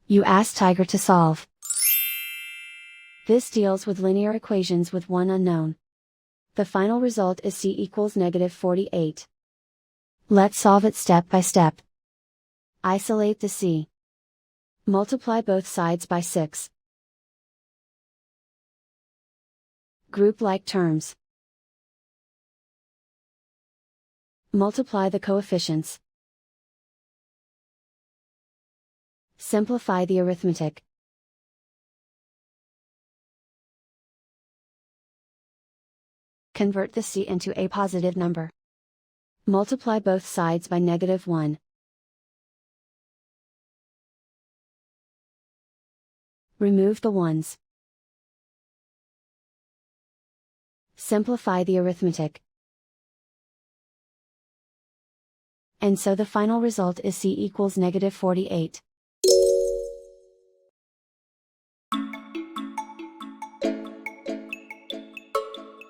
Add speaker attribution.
Speaker 1: You ask Tiger to solve. This deals with linear equations with one unknown. The final result is c equals -48. Let's solve it step by step. Isolate the c. Multiply both sides by 6. Group like terms. Multiply the coefficients. Simplify the arithmetic. Convert the c into a positive number. Multiply both sides by -1. Remove the ones. Simplify the arithmetic. And so the final result is c equals -48.